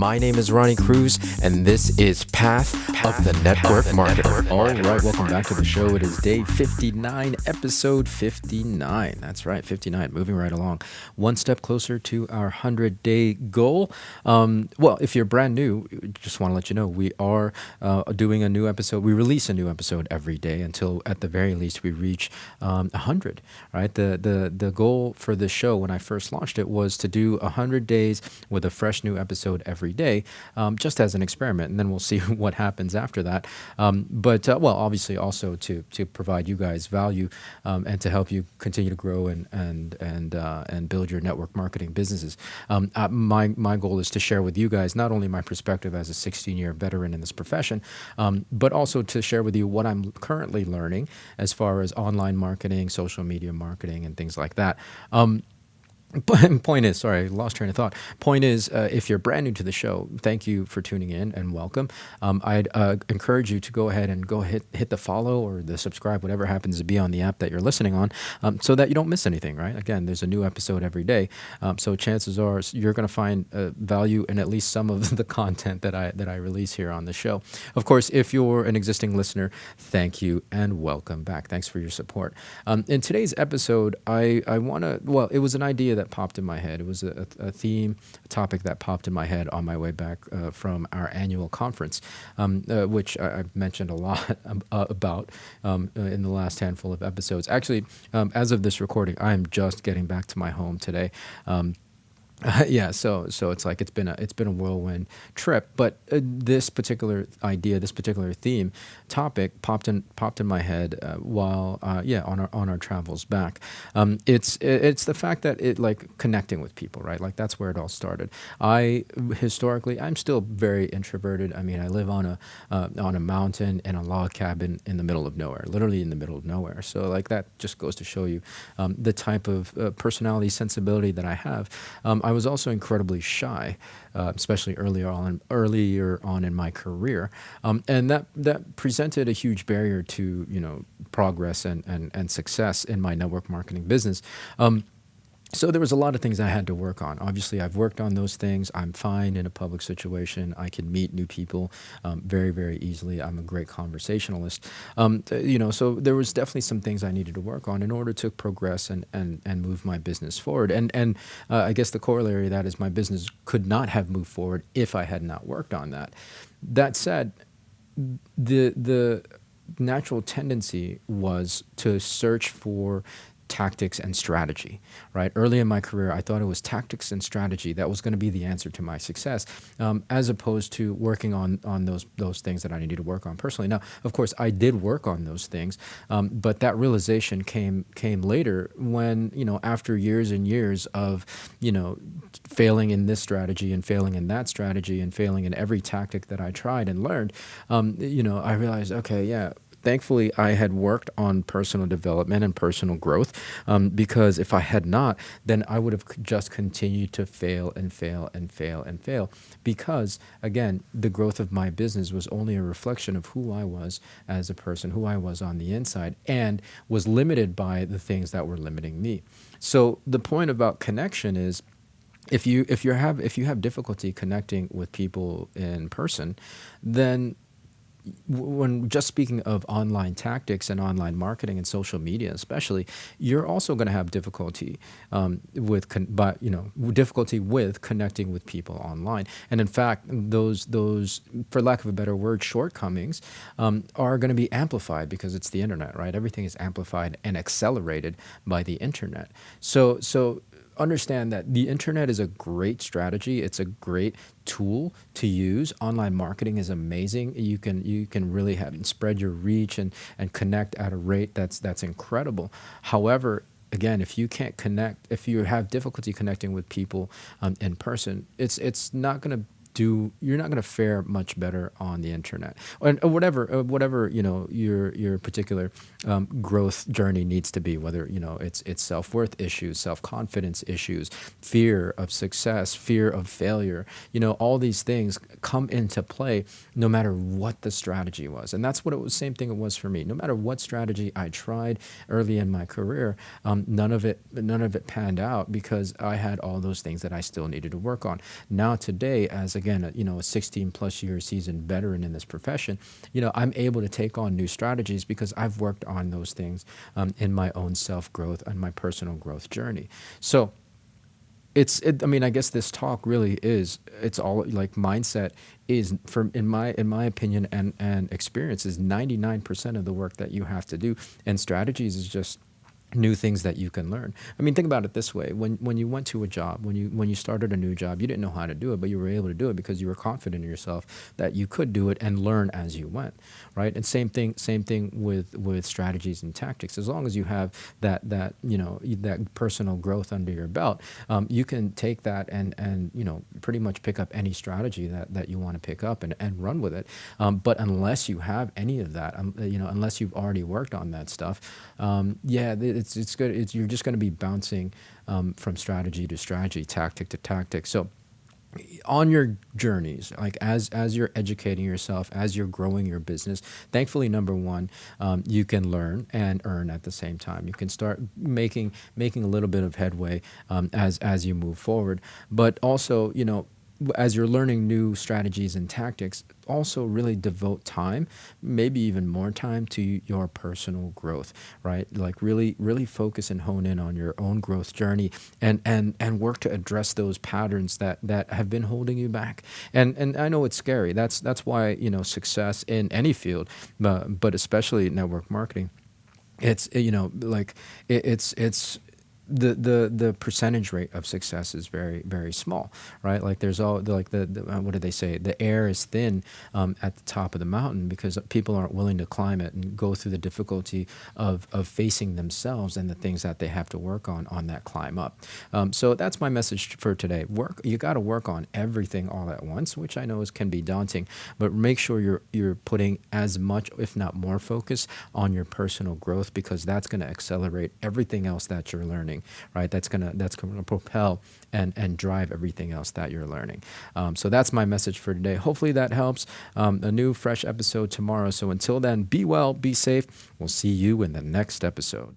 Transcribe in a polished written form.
My name is Ronnie Cruz, and this is Path of the Network Marketer. All right, welcome back to the show. It is day 59, episode 59. That's right, 59, moving right along. One step closer to our 100-day goal. Well, if you're brand new, just want to let you know, we are doing a new episode. We release a new episode every day until, at the very least, we reach 100, right? The goal for this show when I first launched it was to do 100 days with a fresh new episode every day, just as an experiment, and then we'll see what happens after that. But obviously also to provide you guys value and to help you continue to grow and build your network marketing businesses. My goal is to share with you guys not only my perspective as a 16-year veteran in this profession, but also to share with you what I'm currently learning as far as online marketing, social media marketing, and things like that. Point is, sorry, I lost train of thought. Point is, if you're brand new to the show, thank you for tuning in and welcome. I'd encourage you to go ahead and hit the follow or the subscribe, whatever happens to be on the app that you're listening on, so that you don't miss anything, right? Again, there's a new episode every day. So chances are you're going to find value in at least some of the content that I release here on the show. Of course, if you're an existing listener, thank you and welcome back. Thanks for your support. In today's episode, I want to, it was an idea that popped in my head. It was a theme, a topic that popped in my head on my way back from our annual conference, which I've mentioned a lot about in the last handful of episodes. Actually, as of this recording, I am just getting back to my home today. So it's like it's been a whirlwind trip, but this particular idea, this particular theme, topic popped in my head while on our travels back. It's the fact that it, like, connecting with people, right? Like, that's where it all started. Historically, I'm still very introverted. I mean, I live on a mountain in a log cabin in the middle of nowhere, literally in the middle of nowhere. So, like, that just goes to show you the type of personality, sensibility that I have. I was also incredibly shy, especially earlier on in my career, and that presented a huge barrier to progress and success in my network marketing business. So there was a lot of things I had to work on. Obviously, I've worked on those things. I'm fine in a public situation. I can meet new people very, very easily. I'm a great conversationalist. So there was definitely some things I needed to work on in order to progress and move my business forward. And I guess the corollary of that is my business could not have moved forward if I had not worked on that. That said, the natural tendency was to search for tactics and strategy, right? Early in my career, I thought it was tactics and strategy that was going to be the answer to my success, as opposed to working on those things that I needed to work on personally. Now, of course, I did work on those things, but that realization came later when, after years and years of, failing in this strategy and failing in that strategy and failing in every tactic that I tried and learned, I realized, okay, yeah, thankfully, I had worked on personal development and personal growth, because if I had not, then I would have just continued to fail and fail and fail and fail, because, again, the growth of my business was only a reflection of who I was as a person, who I was on the inside, and was limited by the things that were limiting me. So the point about connection is, if you have difficulty connecting with people in person, then when just speaking of online tactics and online marketing and social media especially, you're also going to have difficulty with connecting with people online. And in fact, those for lack of a better word, shortcomings are going to be amplified because it's the internet, right? Everything is amplified and accelerated by the internet. So understand that the internet is a great strategy. It's a great tool to use. Online marketing is amazing. You can really spread your reach and connect at a rate that's incredible. However, again, if you can't connect, if you have difficulty connecting with people in person, it's not going to you're not going to fare much better on the internet, or whatever your particular growth journey needs to be. Whether it's self-worth issues, self-confidence issues, fear of success, fear of failure. All these things come into play no matter what the strategy was, and that's what it was. Same thing it was for me. No matter what strategy I tried early in my career, none of it panned out because I had all those things that I still needed to work on. Now today, as again, a 16 plus year seasoned veteran in this profession, I'm able to take on new strategies because I've worked on those things in my own self growth and my personal growth journey. So I mean, I guess this talk really is, it's all like mindset is, in my opinion and experience, is 99% of the work that you have to do, and strategies is just new things that you can learn. I mean, think about it this way: when you went to a job, when you started a new job, you didn't know how to do it, but you were able to do it because you were confident in yourself that you could do it and learn as you went, right? And same thing with strategies and tactics. As long as you have that personal growth under your belt, you can take that and pretty much pick up any strategy that you want to pick up and run with it. But unless you have any of that, unless you've already worked on that stuff, it's good. You're just going to be bouncing from strategy to strategy, tactic to tactic. So on your journeys, like as you're educating yourself, as you're growing your business, thankfully, number one, you can learn and earn at the same time. You can start making a little bit of headway as you move forward. But also, as you're learning new strategies and tactics, also really devote time, maybe even more time, to your personal growth, right? Like really focus and hone in on your own growth journey and work to address those patterns that have been holding you back. And I know it's scary. That's why, success in any field, but especially network marketing, it's, it's the percentage rate of success is very, very small, right? Like there's all like the what do they say? The air is thin at the top of the mountain because people aren't willing to climb it and go through the difficulty of facing themselves and the things that they have to work on that climb up. So that's my message for today. You got to work on everything all at once, which I know can be daunting, but make sure you're putting as much, if not more, focus on your personal growth, because that's going to accelerate everything else that you're learning. Right, that's gonna propel and drive everything else that you're learning. So that's my message for today. Hopefully that helps. A new fresh episode tomorrow. So until then, be well, be safe. We'll see you in the next episode.